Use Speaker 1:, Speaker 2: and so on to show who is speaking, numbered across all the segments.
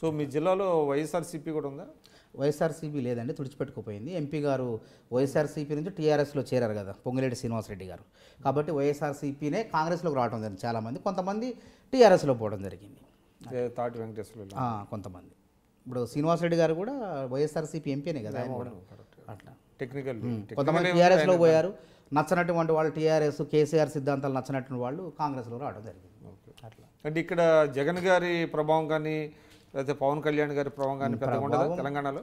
Speaker 1: So మీ జిల్లాలో వైఎస్ఆర్సీపీ కూడా ఉందా?
Speaker 2: వైఎస్ఆర్సీపీ లేదండి, తుడిచిపెట్టుకుపోయింది. ఎంపీ గారు వైఎస్ఆర్సీపీ నుంచి టీఆర్ఎస్లో చేరారు కదా పొంగిరెడ్డి శ్రీనివాసరెడ్డి గారు. కాబట్టి వైఎస్ఆర్సీపీనే కాంగ్రెస్లోకి రావడం జరిగింది చాలామంది, కొంతమంది టీఆర్ఎస్లో పోవడం జరిగింది.
Speaker 1: తాటి వెంకటేశ్వర
Speaker 2: కొంతమంది ఇప్పుడు శ్రీనివాసరెడ్డి గారు కూడా వైఎస్ఆర్సీపీ ఎంపీనే కదా ఆయన కూడా. అట్లా
Speaker 1: టెక్నికల్
Speaker 2: కొంతమంది టీఆర్ఎస్లో పోయారు, నచ్చనటువంటి వాళ్ళు టీఆర్ఎస్ కేసీఆర్ సిద్ధాంతాలు నచ్చినటువంటి వాళ్ళు కాంగ్రెస్లో రావడం జరిగింది. అట్లా
Speaker 1: అంటే ఇక్కడ జగన్ గారి ప్రభావం కానీ లేకపోతే పవన్ కళ్యాణ్ గారి ప్రభావం కానీ పెద్దగా ఉండదా తెలంగాణలో?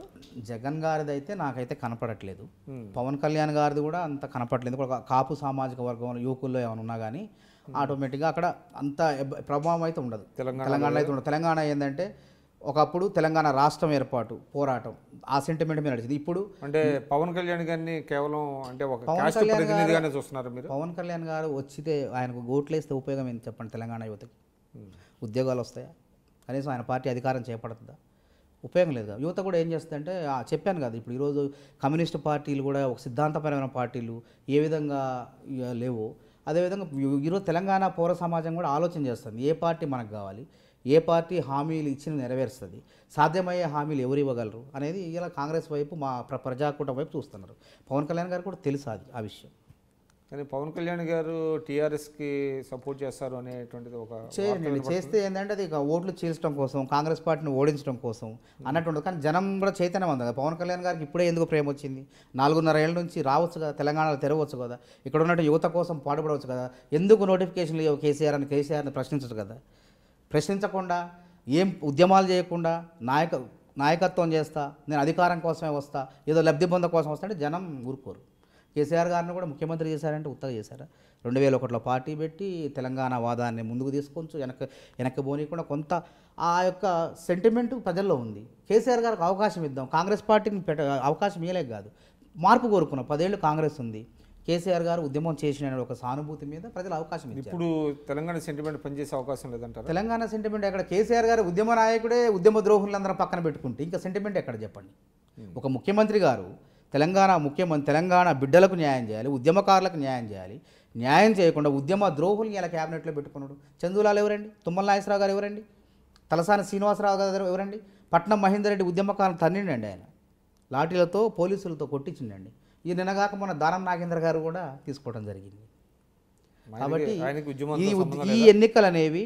Speaker 2: జగన్ గారిది అయితే నాకైతే కనపడట్లేదు. పవన్ కళ్యాణ్ గారిది కూడా అంత కనపడట్లేదు. ఒక కాపు సామాజిక వర్గం యువకుల్లో ఏమైనా ఉన్నా కానీ ఆటోమేటిక్గా అక్కడ అంత ప్రభావం అయితే ఉండదు. తెలంగాణలో అయితే ఉండదు. తెలంగాణ ఏంటంటే ఒకప్పుడు తెలంగాణ రాష్ట్రం ఏర్పాటు పోరాటం ఆ సెంటిమెంట్ మీద నడిచింది. ఇప్పుడు
Speaker 1: అంటే పవన్ కళ్యాణ్ గారిని కేవలం అంటే ఒక కాస్ట్ ప్రతినిధిగానే చూస్తున్నారు మీరు?
Speaker 2: పవన్ కళ్యాణ్ గారు వచ్చితే ఆయనకు ఓట్లు వేస్తే ఉపయోగం ఏంటి చెప్పండి? తెలంగాణ యువతకి ఉద్యోగాలు వస్తాయా? కనీసం ఆయన పార్టీ అధికారం చేపడుతుందా? ఉపయోగం లేదు. యువత కూడా ఏం చేస్తుందంటే చెప్పాను కదా, ఇప్పుడు ఈరోజు కమ్యూనిస్ట్ పార్టీలు కూడా ఒక సిద్ధాంతపరమైన పార్టీలు ఏ విధంగా లేవో అదేవిధంగా ఈరోజు తెలంగాణ పౌర సమాజం కూడా ఆలోచన చేస్తుంది. ఏ పార్టీ మనకు కావాలి, ఏ పార్టీ హామీలు ఇచ్చిన నెరవేరుస్తుంది, సాధ్యమయ్యే హామీలు ఎవరు ఇవ్వగలరు అనేది ఇలా కాంగ్రెస్ వైపు మా ప్రజాకూటమి వైపు చూస్తున్నారు. పవన్ కళ్యాణ్ గారు కూడా తెలుసు అది ఆ విషయం.
Speaker 1: కానీ పవన్ కళ్యాణ్ గారు టీఆర్ఎస్కి సపోర్ట్ చేస్తారు అనేటువంటిది ఒక
Speaker 2: చేస్తే ఏంటంటే అది ఓట్లు చీల్చడం కోసం, కాంగ్రెస్ పార్టీని ఓడించడం కోసం అన్నట్టు ఉండదు. కానీ జనం కూడా చైతన్యం ఉంది కదా. పవన్ కళ్యాణ్ గారికి ఇప్పుడే ఎందుకు ప్రేమ వచ్చింది? 4.5 ఏళ్ళ నుంచి రావచ్చు కదా, తెలంగాణలో తెరవచ్చు కదా, ఇక్కడ ఉన్నట్టు యువత కోసం పాటుపడవచ్చు కదా. ఎందుకు నోటిఫికేషన్లు ఇవ్వవు కేసీఆర్ని ప్రశ్నించచ్చు కదా. ప్రశ్నించకుండా ఏం ఉద్యమాలు చేయకుండా నాయకత్వం చేస్తా, నేను అధికారం కోసమే వస్తా, ఏదో లబ్ధి పొంద కోసం వస్తా అంటే జనం ఊరుకోరు. కేసీఆర్ గారిని కూడా ముఖ్యమంత్రి చేశారంటే ఉత్తగా చేశారా? 2001లో పార్టీ పెట్టి తెలంగాణ వాదాన్ని ముందుకు తీసుకొచ్చు, వెనక్కి పోనీయకుండా కొంత ఆ యొక్క సెంటిమెంట్ ప్రజల్లో ఉంది. కేసీఆర్ గారికి అవకాశం ఇద్దాం, కాంగ్రెస్ పార్టీని అవకాశం ఇవ్వలేక కాదు, మార్పు కోరుకున్నాం. 10 ఏళ్ళు కాంగ్రెస్ ఉంది, కేసీఆర్ గారు ఉద్యమం చేసిన ఒక సానుభూతి మీద ప్రజలు అవకాశం ఇచ్చారు.
Speaker 1: ఇప్పుడు తెలంగాణ సెంటిమెంట్ పనిచేసే అవకాశం లేదంటారు?
Speaker 2: తెలంగాణ సెంటిమెంట్ ఎక్కడ? కేసీఆర్ గారు ఉద్యమ నాయకుడే ఉద్యమ ద్రోహులందరూ పక్కన పెట్టుకుంటే ఇంకా సెంటిమెంట్ ఎక్కడ చెప్పండి? ఒక ముఖ్యమంత్రి గారు తెలంగాణ బిడ్డలకు న్యాయం చేయాలి, ఉద్యమకారులకు న్యాయం చేయాలి. న్యాయం చేయకుండా ఉద్యమ ద్రోహుల్ని ఇలా క్యాబినెట్లో పెట్టుకున్నాడు. చందులాల్ ఎవరండి? తుమ్మల నాగేశ్వరరావు గారు ఎవరండి? తలసాని శ్రీనివాసరావు గారు ఎవరండి? పట్నం మహేందర్ రెడ్డి ఉద్యమకారులు తన్నిండండి ఆయన, లాఠీలతో పోలీసులతో కొట్టించిండండి. ఈ నిన్నగాక మొన్న దానం నాగేంద్ర గారు కూడా తీసుకోవడం జరిగింది. కాబట్టి ఈ ఎన్నికలు అనేవి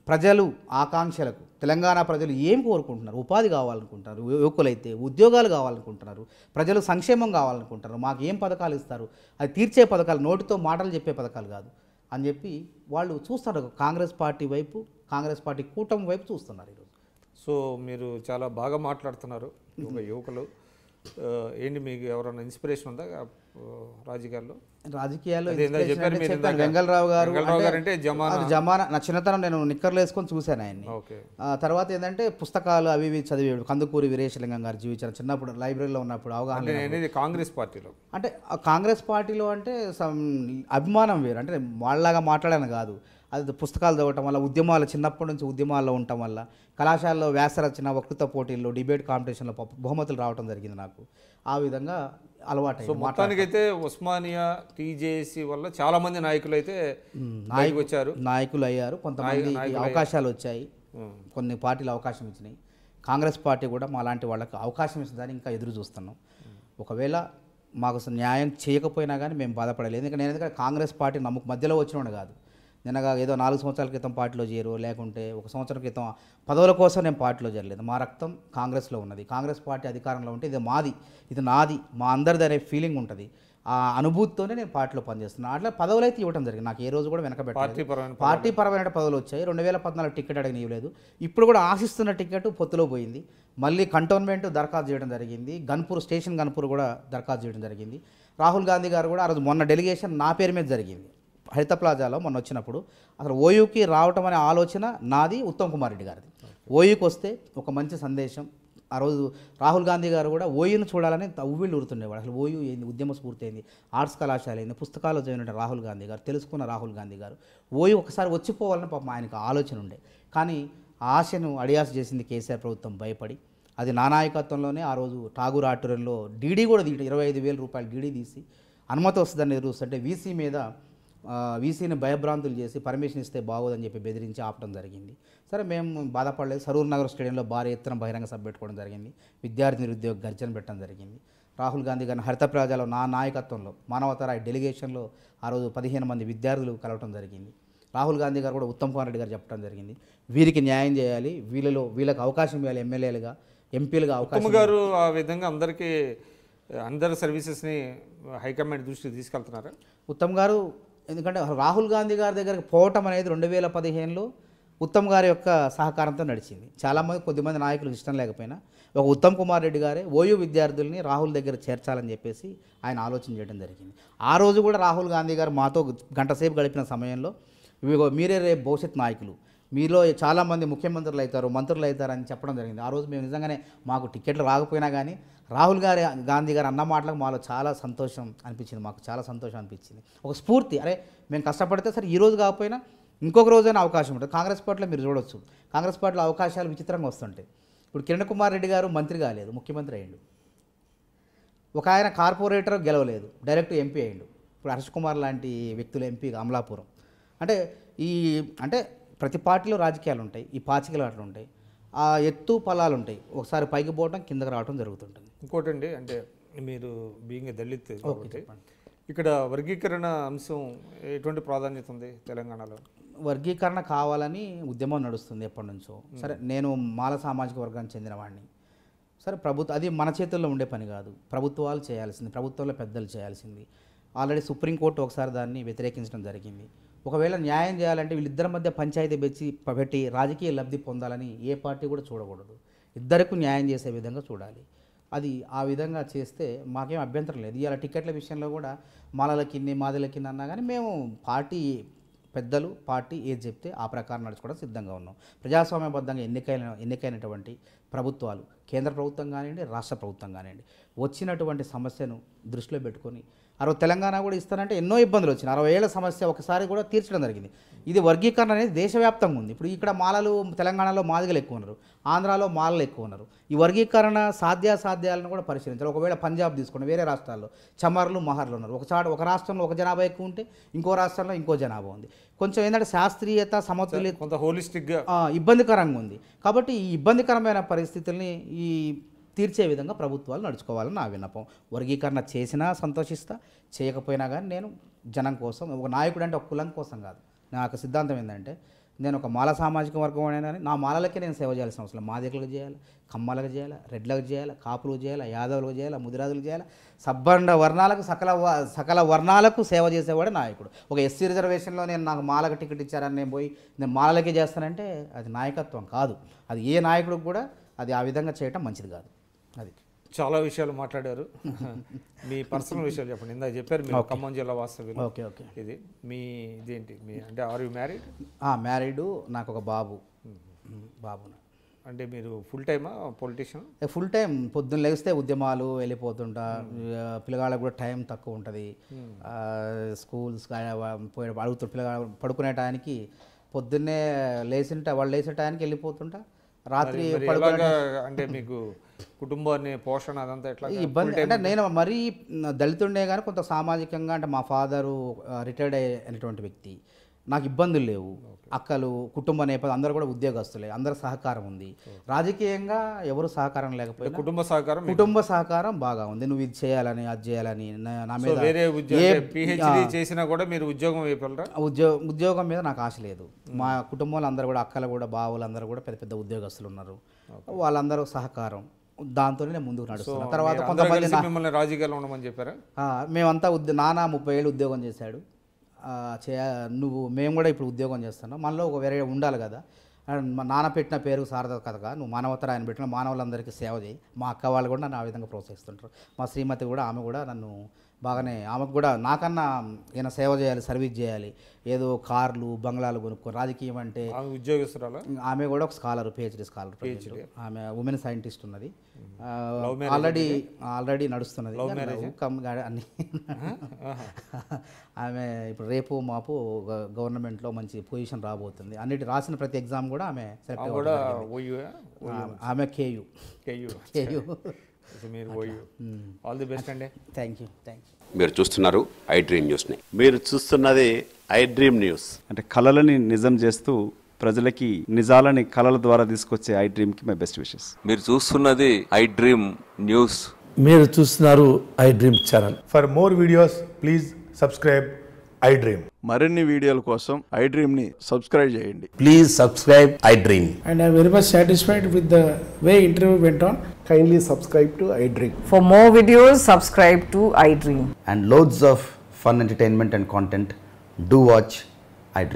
Speaker 2: ప్రజలు ఆకాంక్షలకు, తెలంగాణ ప్రజలు ఏం కోరుకుంటున్నారు? ఉపాధి కావాలనుకుంటున్నారు, యువకులైతే ఉద్యోగాలు కావాలనుకుంటున్నారు, ప్రజలు సంక్షేమం కావాలనుకుంటున్నారు, మాకు ఏం పథకాలు ఇస్తారు, అది తీర్చే పథకాలు, నోటితో మాటలు చెప్పే పథకాలు కాదు అని చెప్పి వాళ్ళు చూస్తున్నారు. కాంగ్రెస్ పార్టీ వైపు, కాంగ్రెస్ పార్టీ కూటమి వైపు చూస్తున్నారు ఈరోజు.
Speaker 1: సో మీరు చాలా బాగా మాట్లాడుతున్నారు. ఒక యువకులు ఏంటి, మీకు ఎవరైనా ఇన్స్పిరేషన్ ఉందా రాజకీయాల్లో?
Speaker 2: వెంగళరావు గారు అంటే జమానా, నా చిన్నతనం నేను నిక్కర్లు వేసుకొని చూశాను ఆయన్ని. తర్వాత ఏంటంటే పుస్తకాలు అవి ఇవి చదివేడు. కందుకూరి వీరేశలింగం గారు జీవించారు చిన్నప్పుడు, లైబ్రరీలో ఉన్నప్పుడు అవగాహన.
Speaker 1: కాంగ్రెస్ పార్టీలో అంటే
Speaker 2: కాంగ్రెస్ పార్టీలో అంటే అభిమానం వేరు, అంటే వాళ్ళలాగా మాట్లాడాను కాదు, అది పుస్తకాలు చదవటం వల్ల, ఉద్యమాలు చిన్నప్పటి నుంచి ఉద్యమాల్లో ఉండటం వల్ల, కళాశాలలో వ్యాసరచన వక్తృత్వ పోటీల్లో డిబేట్ కాంపిటీషన్లో బహుమతులు రావడం జరిగింది నాకు. ఆ విధంగా అలవాటు.
Speaker 1: సో మొత్తానికైతే ఉస్మానియా టీజేసీ వల్ల చాలా మంది నాయకులు అయితే
Speaker 2: నాయకులు అయ్యారు. కొంతమంది అవకాశాలు వచ్చాయి, కొన్ని పార్టీలు అవకాశం ఇచ్చినాయి. కాంగ్రెస్ పార్టీ కూడా మా లాంటి వాళ్ళకి అవకాశం ఇస్తుందని ఇంకా ఎదురు చూస్తున్నాం. ఒకవేళ మాకు న్యాయం చేయకపోయినా కానీ మేము బాధపడలేదు. ఎందుకంటే కాంగ్రెస్ పార్టీ మధ్యలో వచ్చినోడు కాదు. నిన్నగా ఏదో 4 సంవత్సరాల క్రితం పార్టీలో చేరు, లేకుంటే 1 సంవత్సరం క్రితం పదవుల కోసం నేను పార్టీలో చేరలేదు. మా రక్తం కాంగ్రెస్లో ఉన్నది. కాంగ్రెస్ పార్టీ అధికారంలో ఉంటే ఇది మాది, ఇది నాది, మా అందరిది అనే ఫీలింగ్ ఉంటుంది. ఆ అనుభూతితోనే నేను పార్టీలో పనిచేస్తున్నాను. అట్లా పదవులు అయితే ఇవ్వడం జరిగింది. నాకు ఏ రోజు కూడా వెనకబెట్టాలి. పార్టీ పరమైన పదవులు వచ్చాయి. 2014 టికెట్ అడగనివ్వలేదు. ఇప్పుడు కూడా ఆశిస్తున్న టికెట్ పొత్తులో పోయింది. మళ్ళీ కంటోన్మెంట్ దరఖాస్తు చేయడం జరిగింది. స్టేషన్ గన్పూర్ కూడా దరఖాస్తు చేయడం జరిగింది. రాహుల్ గాంధీ గారు కూడా ఆ రోజు మొన్న డెలిగేషన్ నా పేరు మీద జరిగింది. హరిత ప్లాజాలో మొన్న వచ్చినప్పుడు అసలు ఓయూకి రావటం అనే ఆలోచన నాది, ఉత్తమ్ కుమార్ రెడ్డి గారిది. ఓయూకి వస్తే ఒక మంచి సందేశం. ఆ రోజు రాహుల్ గాంధీ గారు కూడా ఓయూను చూడాలని ఉవ్విళ్ళు ఊరుతుండేవాడు. అసలు ఓయూ ఏంది, ఉద్యమ స్ఫూర్తి ఏంది, ఆర్ట్స్ కళాశాల ఏంది, పుస్తకాలు చదివిన రాహుల్ గాంధీ గారు, తెలుసుకున్న రాహుల్ గాంధీ గారు ఓయూ ఒకసారి వచ్చిపోవాలని పాపం ఆయనకు ఆలోచన ఉండే. కానీ ఆశను అడియాస చేసింది కేసీఆర్ ప్రభుత్వం భయపడి. అది నా నాయకత్వంలోనే ఆ రోజు ఠాగూర్ ఆడిటోరియంలో డీడీ కూడా 25,000 రూపాయలు డీడీ తీసి అనుమతి వస్తుందని ఎదురు చూస్తుంటే వీసీ మీద వీసీని భయభ్రాంతులు చేసి పర్మిషన్ ఇస్తే బాగోదని చెప్పి బెదిరించి ఆపడం జరిగింది. సరే మేము బాధపడలేదు. సరూర్ నగర్ స్టేడియంలో భారీ ఎత్తున బహిరంగ సభ పెట్టుకోవడం జరిగింది. విద్యార్థి నిరుద్యోగ గర్జన పెట్టడం జరిగింది. రాహుల్ గాంధీ గారిని హరిత ప్రజాలో నా నాయకత్వంలో మానవతరాయ్ డెలిగేషన్లో ఆ రోజు 15 మంది విద్యార్థులు కలవటం జరిగింది. రాహుల్ గాంధీ గారు కూడా ఉత్తమ్ కుమార్ రెడ్డి గారు చెప్పడం జరిగింది, వీరికి న్యాయం చేయాలి, వీళ్ళకి అవకాశం ఇవ్వాలి, ఎమ్మెల్యేలుగా ఎంపీలుగా అవకాశం.
Speaker 1: గారు ఆ విధంగా అందరి సర్వీసెస్ని హైకమాండ్ దృష్టికి తీసుకెళ్తున్నారు
Speaker 2: ఉత్తమ్ గారు. ఎందుకంటే రాహుల్ గాంధీ గారి దగ్గరికి పోవటం అనేది 2015లో ఉత్తమ్ గారి యొక్క సహకారంతో నడిచింది. చాలామంది కొద్దిమంది నాయకులకు ఇష్టం లేకపోయినా ఒక ఉత్తమ్ కుమార్ రెడ్డి గారే ఓయూ విద్యార్థుల్ని రాహుల్ దగ్గర చేర్చాలని చెప్పేసి ఆయన ఆలోచన చేయడం జరిగింది. ఆ రోజు కూడా రాహుల్ గాంధీ గారు మాతో గంట సేపు గడిపిన సమయంలో మీరే రేపు భవిష్యత్ నాయకులు, మీలో చాలామంది ముఖ్యమంత్రులు అవుతారు, మంత్రులు అవుతారు అని చెప్పడం జరిగింది. ఆ రోజు మేము నిజంగానే మాకు టికెట్లు రాకపోయినా కానీ రాహుల్ గాంధీ గారు అన్న మాటలకు మాలో చాలా సంతోషం అనిపించింది, మాకు చాలా సంతోషం అనిపించింది. ఒక స్ఫూర్తి, అరే మేము కష్టపడితే సరే ఈ రోజు కాకపోయినా ఇంకొక రోజైనా అవకాశం ఉంటుంది. కాంగ్రెస్ పార్టీలో మీరు చూడొచ్చు, కాంగ్రెస్ పార్టీలో అవకాశాలు విచిత్రంగా వస్తుంటాయి. ఇప్పుడు కిరణ్ కుమార్ రెడ్డి గారు మంత్రి కాలేదు, ముఖ్యమంత్రి అయ్యిండు. ఒక ఆయన కార్పొరేటర్ గెలవలేదు, డైరెక్ట్ ఎంపీ అయ్యిండు. ఇప్పుడు హర్ష్ కుమార్ లాంటి వ్యక్తులు ఎంపీ అమలాపురం. అంటే ప్రతి పార్టీలో రాజకీయాలు ఉంటాయి, ఈ పాచికలాటలు ఉంటాయి, ఆ ఎత్తు పల్లాలు ఉంటాయి. ఒకసారి పైకి పోవడం కిందకి రావడం జరుగుతుంటుంది.
Speaker 1: ఇంకోటండి, అంటే మీరు బీయింగ్ దళిత్ కాబట్టి ఇక్కడ వర్గీకరణ అంశం ఎటువంటి ప్రాధాన్యత ఉంది తెలంగాణలో?
Speaker 2: వర్గీకరణ కావాలని ఉద్యమం నడుస్తుంది ఎప్పటి నుంచో. సరే నేను మాల సామాజిక వర్గానికి చెందిన వాడిని. సరే అది మన చేతుల్లో ఉండే పని కాదు, ప్రభుత్వాలు చేయాల్సింది, ప్రభుత్వంలో పెద్దలు చేయాల్సింది. ఆల్రెడీ సుప్రీంకోర్టు ఒకసారి దాన్ని వ్యతిరేకించడం జరిగింది. ఒకవేళ న్యాయం చేయాలంటే వీళ్ళిద్దరి మధ్య పంచాయతీ పెట్టి రాజకీయ లబ్ధి పొందాలని ఏ పార్టీ కూడా చూడకూడదు. ఇద్దరికి న్యాయం చేసే విధంగా చూడాలి. అది ఆ విధంగా చేస్తే మాకేం అభ్యంతరం లేదు. ఇవాళ టికెట్ల విషయంలో కూడా మాలలకిన్ని మాదిలకిన్ని అన్నా కానీ మేము పార్టీ పెద్దలు పార్టీ ఏది చెప్తే ఆ ప్రకారం నడుచుకోవడం సిద్ధంగా ఉన్నాం. ప్రజాస్వామ్యబద్ధంగా ఎన్నికైనటువంటి ప్రభుత్వాలు, కేంద్ర ప్రభుత్వం కానివ్వండి, రాష్ట్ర ప్రభుత్వం కానివ్వండి, వచ్చినటువంటి సమస్యను దృష్టిలో పెట్టుకొని తెలంగాణ కూడా ఇస్తానంటే ఎన్నో ఇబ్బందులు వచ్చినాయి. 60 ఏళ్ల సమస్య ఒకసారి కూడా తీర్చడం జరిగింది. ఇది వర్గీకరణ అనేది దేశవ్యాప్తంగా ఉంది. ఇప్పుడు ఇక్కడ మాలలు తెలంగాణలో మాదిగలు ఎక్కువ ఉన్నారు, ఆంధ్రాలో మాలలు ఎక్కువ ఉన్నారు. ఈ వర్గీకరణ సాధ్యాలను కూడా పరిశీలించాలి. ఒకవేళ పంజాబ్ తీసుకోండి, వేరే రాష్ట్రాల్లో చమర్లు మహర్లు ఉన్నారు. ఒక రాష్ట్రంలో ఒక జనాభా ఎక్కువ ఉంటే ఇంకో రాష్ట్రంలో ఇంకో జనాభా ఉంది. కొంచెం ఏంటంటే శాస్త్రీయత సమతుల్యత
Speaker 1: కొంత హోలిస్టిక్గా
Speaker 2: ఇబ్బందికరంగా ఉంది. కాబట్టి ఈ ఇబ్బందికరమైన పరిస్థితుల్ని తీర్చే విధంగా ప్రభుత్వాలు నడుచుకోవాలని నా విన్నపం. వర్గీకరణ చేసినా సంతోషిస్తా, చేయకపోయినా కానీ నేను జనం కోసం, ఒక నాయకుడు అంటే ఒక కులం కోసం కాదు. నాకు సిద్ధాంతం ఏంటంటే నేను ఒక మాల సామాజిక వర్గం అయినా నా మాలలకే నేను సేవ చేయాల్సిన అవసరం. మాదిగలకు చేయాలి, కమ్మలకు చేయాలి, రెడ్లకు చేయాలి, కాపులకు చేయాలి, యాదవులకు చేయాలి, ముదిరాజులకు చేయాలి, సబ్బండ వర్ణాలకు సకల వర్ణాలకు సేవ చేసేవాడే నాయకుడు. ఒక ఎస్సీ రిజర్వేషన్లో నాకు మాలకు టికెట్ ఇచ్చారని నేను మాలలకే చేస్తానంటే అది నాయకత్వం కాదు. అది ఏ నాయకుడికి కూడా అది ఆ విధంగా చేయటం మంచిది కాదు. అది
Speaker 1: చాలా విషయాలు మాట్లాడారు. మీ పర్సనల్ విషయాలు చెప్పండి. ఇందాక చెప్పారు మీరు ఖమ్మం జిల్లా వాస్తవ్యులు.
Speaker 2: ఓకే. ఇది
Speaker 1: ఇదేంటి అంటే ఆర్ యూ మ్యారీడ్?
Speaker 2: మ్యారీడ్, నాకు ఒక బాబు.
Speaker 1: అంటే మీరు ఫుల్ టైమా పొలిటీషియన్?
Speaker 2: Full time. పొద్దున్న లేస్తే ఉద్యమాలు వెళ్ళిపోతుంటా, పిల్లగాళ్ళకు కూడా టైం తక్కువ ఉంటుంది. స్కూల్స్ అడుగుతూ పిల్లగాళ్ళు పడుకునే టయానికి పొద్దున్నే వాళ్ళు లేచే టయానికి వెళ్ళిపోతుంటా. రాత్రి
Speaker 1: అంటే మీకు కుటుంబాన్ని పోషణ అదంతా ఎట్లా
Speaker 2: ఇబ్బంది అంటే నేను మరీ దళితుండే కానీ కొంత సామాజికంగా అంటే మా ఫాదరు రిటైర్డ్ అయినటువంటి వ్యక్తి, నాకు ఇబ్బందులు లేవు. అక్కలు కుటుంబ నేపథ్యం అందరూ కూడా ఉద్యోగస్తులే, అందరూ సహకారం ఉంది. రాజకీయంగా ఎవరు సహకారం లేకపోయినా కుటుంబ సహకారం బాగా ఉంది. నువ్వు ఇది చేయాలని అది చేయాలని నా మీద
Speaker 1: చేసినా కూడా మీరు
Speaker 2: ఉద్యోగం మీద నాకు ఆశ లేదు. మా కుటుంబంలో అందరూ కూడా అక్కలు కూడా బావులు అందరూ కూడా పెద్ద పెద్ద ఉద్యోగస్తులు ఉన్నారు. వాళ్ళందరూ సహకారం, దాంతోనే నేను ముందుకు నడుస్తున్నాను. తర్వాత కొంతమంది
Speaker 1: రాజకీయాల్లో ఉండమని చెప్పారా?
Speaker 2: మేమంతా నాన్న 30 ఏళ్ళు ఉద్యోగం చేశాడు. మేము కూడా ఇప్పుడు ఉద్యోగం చేస్తున్నాం. మనలో ఒక వేరే ఉండాలి కదా. మా నాన్న పెట్టిన పేరు సార్థకతగా నువ్వు మానవతర ఆయన పెట్టిన మానవులందరికీ సేవ చేయి. మా అక్క వాళ్ళు కూడా నన్ను ఆ విధంగా ప్రోత్సహిస్తుంటారు. మా శ్రీమతి కూడా, ఆమె కూడా నన్ను బాగానే, ఆమెకు కూడా నాకన్నా ఈయన సేవ చేయాలి, సర్వీస్ చేయాలి, ఏదో కార్లు బంగ్లాలు కొనుక్కో. రాజకీయం అంటే
Speaker 1: ఉద్యోగస్తురాలు.
Speaker 2: ఆమె కూడా ఒక స్కాలర్, పిహెచ్డి స్కాలర్. ఆమె ఉమెన్ సైంటిస్ట్ ఉన్నది. ఆల్రెడీ నడుస్తున్నది అన్ని. ఆమె ఇప్పుడు రేపు మాపు గవర్నమెంట్లో మంచి పొజిషన్ రాబోతుంది. అన్నిటి రాసిన ప్రతి ఎగ్జామ్ కూడా ఆమె సెలెక్ట్ అవ్వడం. ఆమె కేయు.
Speaker 1: ఆల్ ది బెస్ట్ అండి.
Speaker 2: Thank you.
Speaker 3: మీరు చూస్తున్నారు ఐ డ్రీమ్ న్యూస్ని.
Speaker 4: మీరు చూస్తున్నది
Speaker 3: ఐ డ్రీమ్ న్యూస్.
Speaker 4: అంటే కళలని నిజం చేస్తూ ప్రజలకి నిజాలని కళల ద్వారా తీసుకొచ్చే ఐ డ్రీమ్కి మై బెస్ట్ విషెస్.
Speaker 5: మీరు చూస్తున్నది ఐ డ్రీమ్ న్యూస్.
Speaker 6: మీరు చూస్తున్నారు I dream channel.
Speaker 7: For more videos please subscribe I dream.
Speaker 8: మరిన్ని వీడియోల కోసం ఐ డ్రీమ్ని సబ్స్క్రైబ్ చేయండి.
Speaker 6: Please subscribe I dream.
Speaker 9: And I am very much satisfied with the way interview went on.
Speaker 7: Kindly subscribe to I Dream.
Speaker 10: For more videos, subscribe to I Dream.
Speaker 2: And loads of fun entertainment and content. Do watch I Dream.